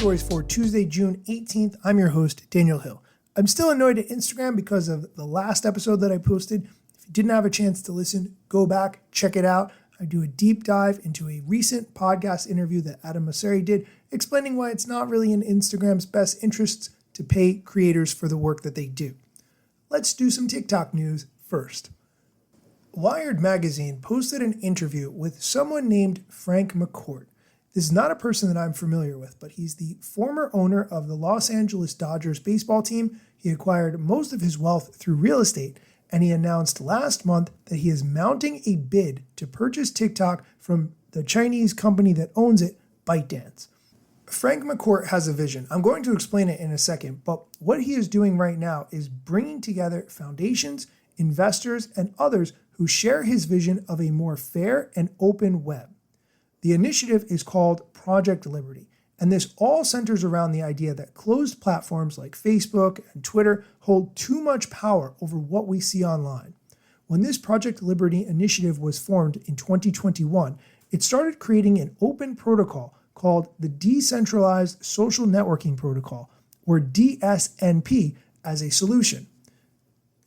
stories for Tuesday, June 18th. I'm your host, Daniel Hill. I'm still annoyed at Instagram because of the last episode that I posted. If you didn't have a chance to listen, go back, check it out. I do a deep dive into a recent podcast interview that Adam Mosseri did, explaining why it's not really in Instagram's best interests to pay creators for the work that they do. Let's do some TikTok news first. Wired magazine posted an interview with someone named Frank McCourt. This is not a person that I'm familiar with, but he's the former owner of the Los Angeles Dodgers baseball team. He acquired most of his wealth through real estate, and he announced last month that he is mounting a bid to purchase TikTok from the Chinese company that owns it, ByteDance. Frank McCourt has a vision. I'm going to explain it in a second, but what he is doing right now is bringing together foundations, investors, and others who share his vision of a more fair and open web. The initiative is called Project Liberty, and this all centers around the idea that closed platforms like Facebook and Twitter hold too much power over what we see online. When this Project Liberty initiative was formed in 2021, it started creating an open protocol called the Decentralized Social Networking Protocol, or DSNP, as a solution.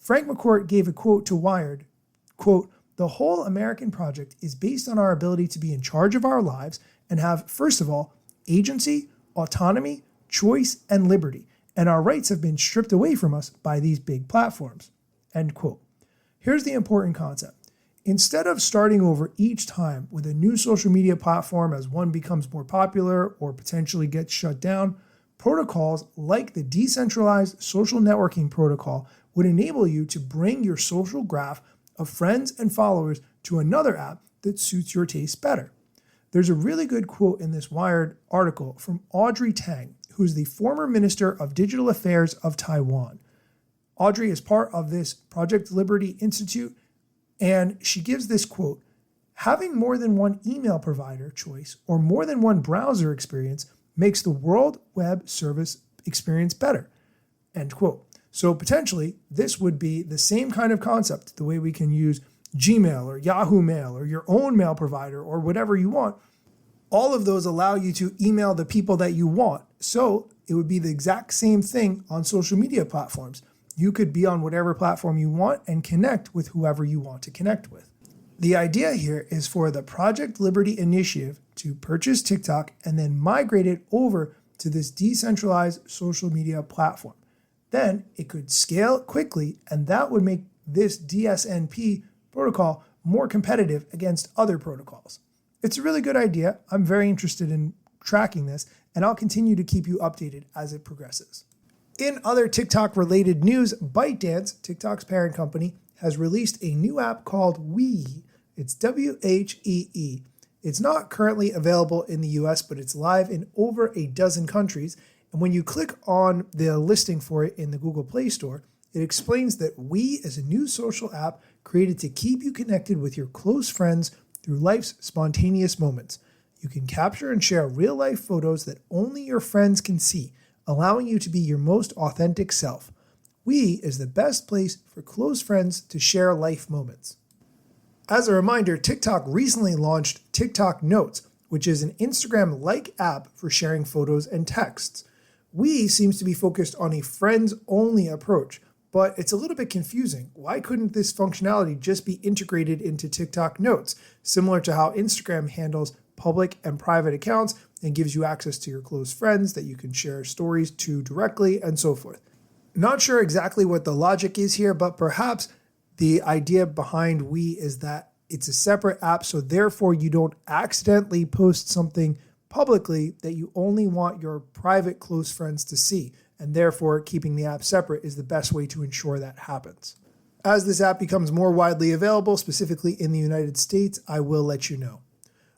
Frank McCourt gave a quote to Wired, quote, "The whole American project is based on our ability to be in charge of our lives and have, first of all, agency, autonomy, choice, and liberty, and our rights have been stripped away from us by these big platforms." End quote. Here's the important concept. Instead of starting over each time with a new social media platform as one becomes more popular or potentially gets shut down, protocols like the Decentralized Social Networking Protocol would enable you to bring your social graph of friends and followers to another app that suits your taste better. There's a really good quote in this Wired article from Audrey Tang, who's the former Minister of Digital Affairs of Taiwan. Audrey is part of this Project Liberty Institute, and she gives this quote, "Having more than one email provider choice or more than one browser experience makes the World Web Service experience better." End quote. So potentially, this would be the same kind of concept, the way we can use Gmail or Yahoo Mail or your own mail provider or whatever you want. All of those allow you to email the people that you want. So it would be the exact same thing on social media platforms. You could be on whatever platform you want and connect with whoever you want to connect with. The idea here is for the Project Liberty initiative to purchase TikTok and then migrate it over to this decentralized social media platform. Then it could scale quickly, and that would make this DSNP protocol more competitive against other protocols. It's a really good idea. I'm very interested in tracking this, and I'll continue to keep you updated as it progresses. In other TikTok-related news, ByteDance, TikTok's parent company, has released a new app called Whee. It's WHEE. It's not currently available in the US, but it's live in over a dozen countries. And when you click on the listing for it in the Google Play Store, it explains that Whee is a new social app created to keep you connected with your close friends through life's spontaneous moments. You can capture and share real-life photos that only your friends can see, allowing you to be your most authentic self. Whee is the best place for close friends to share life moments. As a reminder, TikTok recently launched TikTok Notes, which is an Instagram-like app for sharing photos and texts. Whee seems to be focused on a friends-only approach, but it's a little bit confusing. Why couldn't this functionality just be integrated into TikTok Notes, similar to how Instagram handles public and private accounts and gives you access to your close friends that you can share stories to directly and so forth? Not sure exactly what the logic is here, but perhaps the idea behind Whee is that it's a separate app, so therefore you don't accidentally post something publicly that you only want your private close friends to see, and therefore keeping the app separate is the best way to ensure that happens. As this app becomes more widely available, specifically in the United States, I will let you know.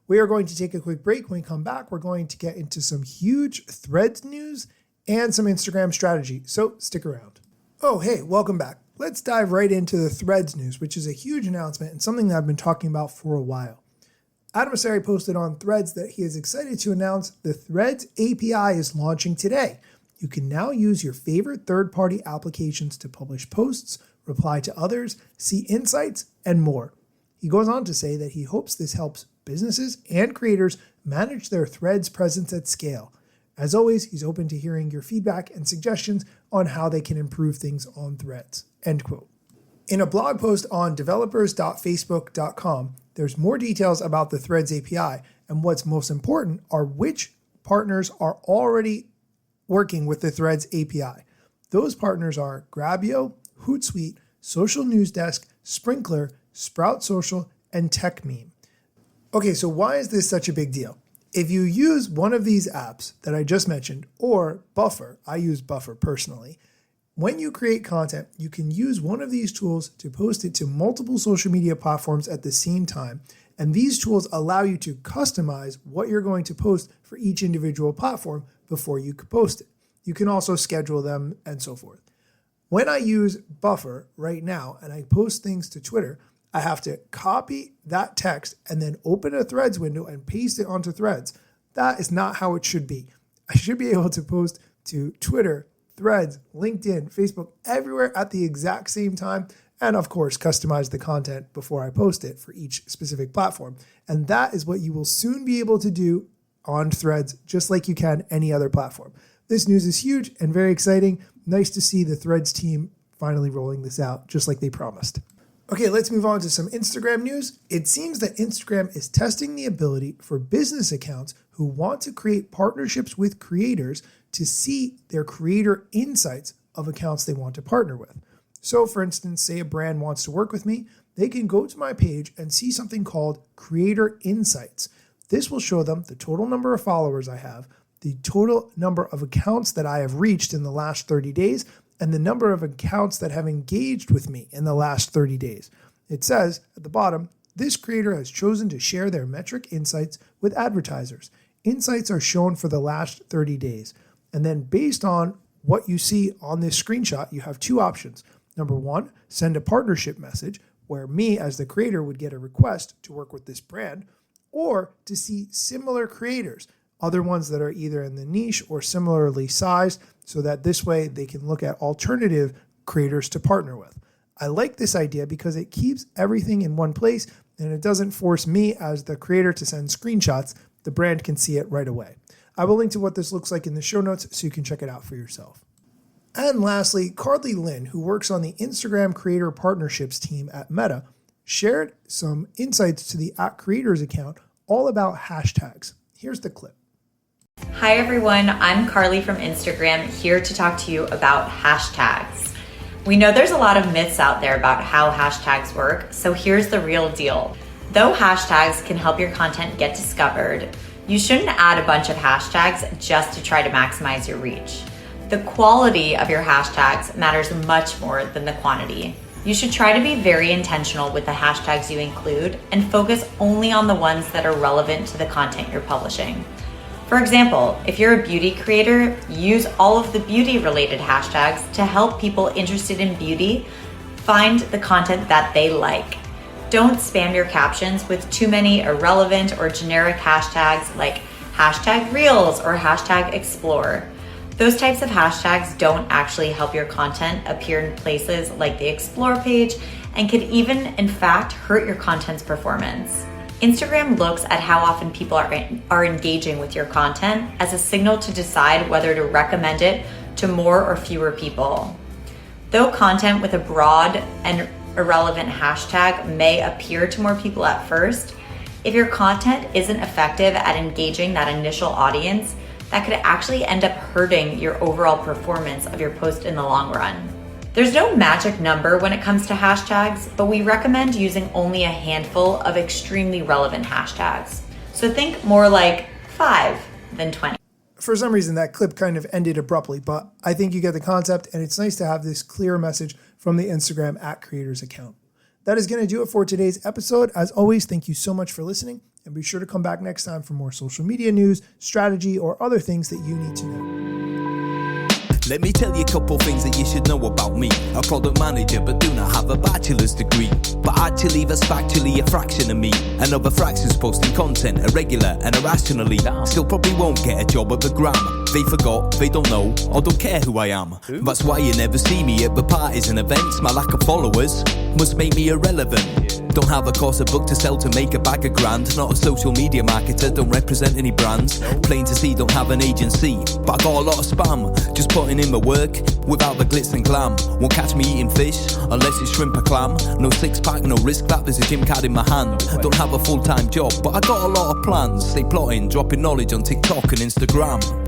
We are going to take a quick break. When we come back, we're going to get into some huge Threads news and some Instagram strategy, so stick around. Oh, hey, welcome back. Let's dive right into the Threads news, which is a huge announcement and something that I've been talking about for a while. Adam Mosseri posted on Threads that he is excited to announce the Threads API is launching today. You can now use your favorite third-party applications to publish posts, reply to others, see insights, and more. He goes on to say that he hopes this helps businesses and creators manage their Threads presence at scale. As always, he's open to hearing your feedback and suggestions on how they can improve things on Threads. End quote. In a blog post on developers.facebook.com, there's more details about the Threads API, and what's most important are which partners are already working with the Threads API. Those partners are Grabio, Hootsuite, Social News Desk, Sprinkler, Sprout Social, and TechMeme. Okay, so why is this such a big deal? If you use one of these apps that I just mentioned, or Buffer, I use Buffer personally, when you create content, you can use one of these tools to post it to multiple social media platforms at the same time. And these tools allow you to customize what you're going to post for each individual platform before you post it. You can also schedule them and so forth. When I use Buffer right now and I post things to Twitter, I have to copy that text and then open a Threads window and paste it onto Threads. That is not how it should be. I should be able to post to Twitter, Threads, LinkedIn, Facebook, everywhere at the exact same time. And of course, customize the content before I post it for each specific platform. And that is what you will soon be able to do on Threads, just like you can any other platform. This news is huge and very exciting. Nice to see the Threads team finally rolling this out, just like they promised. Okay, let's move on to some Instagram news. It seems that Instagram is testing the ability for business accounts who want to create partnerships with creators to see their creator insights of accounts they want to partner with. So for instance, say a brand wants to work with me, they can go to my page and see something called Creator Insights. This will show them the total number of followers I have, the total number of accounts that I have reached in the last 30 days, and the number of accounts that have engaged with me in the last 30 days. It says at the bottom, this creator has chosen to share their metric insights with advertisers. Insights are shown for the last 30 days. And then based on what you see on this screenshot, you have two options. Number one, send a partnership message where me as the creator would get a request to work with this brand, or to see similar creators, other ones that are either in the niche or similarly sized, so that this way they can look at alternative creators to partner with. I like this idea because it keeps everything in one place and it doesn't force me as the creator to send screenshots. The brand can see it right away. I will link to what this looks like in the show notes so you can check it out for yourself. And lastly, Carly Lynn, who works on the Instagram Creator Partnerships team at Meta, shared some insights to the @Creators account all about hashtags. Here's the clip. Hi everyone, I'm Carly from Instagram, here to talk to you about hashtags. We know there's a lot of myths out there about how hashtags work, so here's the real deal. Though hashtags can help your content get discovered, you shouldn't add a bunch of hashtags just to try to maximize your reach. The quality of your hashtags matters much more than the quantity. You should try to be very intentional with the hashtags you include and focus only on the ones that are relevant to the content you're publishing. For example, if you're a beauty creator, use all of the beauty-related hashtags to help people interested in beauty find the content that they like. Don't spam your captions with too many irrelevant or generic hashtags like hashtag Reels or hashtag Explore. Those types of hashtags don't actually help your content appear in places like the Explore page and could even, in fact, hurt your content's performance. Instagram looks at how often people are engaging with your content as a signal to decide whether to recommend it to more or fewer people. Though content with a broad and irrelevant hashtag may appear to more people at first, if your content isn't effective at engaging that initial audience, that could actually end up hurting your overall performance of your post in the long run. There's no magic number when it comes to hashtags, but we recommend using only a handful of extremely relevant hashtags. So think more like 5 than 20. For some reason, that clip kind of ended abruptly, but I think you get the concept, and it's nice to have this clear message from the Instagram @Creators account. That is going to do it for today's episode. As always, thank you so much for listening, and be sure to come back next time for more social media news, strategy, or other things that you need to know. Let me tell you a couple things that you should know about me. A product manager but do not have a bachelor's degree, but actually that's factually a fraction of me. Another fraction's posting content irregular and irrationally. Still probably won't get a job at the Gram. They forgot, they don't know, or don't care who I am. That's why you never see me at the parties and events. My lack of followers must make me irrelevant. Don't have a course, a book to sell to make a bag of grand. Not a social media marketer, don't represent any brands. Plain to see, don't have an agency, but I got a lot of spam. Just putting in my work without the glitz and glam. Won't catch me eating fish unless it's shrimp or clam. No six pack, no risk that, there's a gym card in my hand. Don't have a full-time job, but I got a lot of plans. Stay plotting, dropping knowledge on TikTok and Instagram.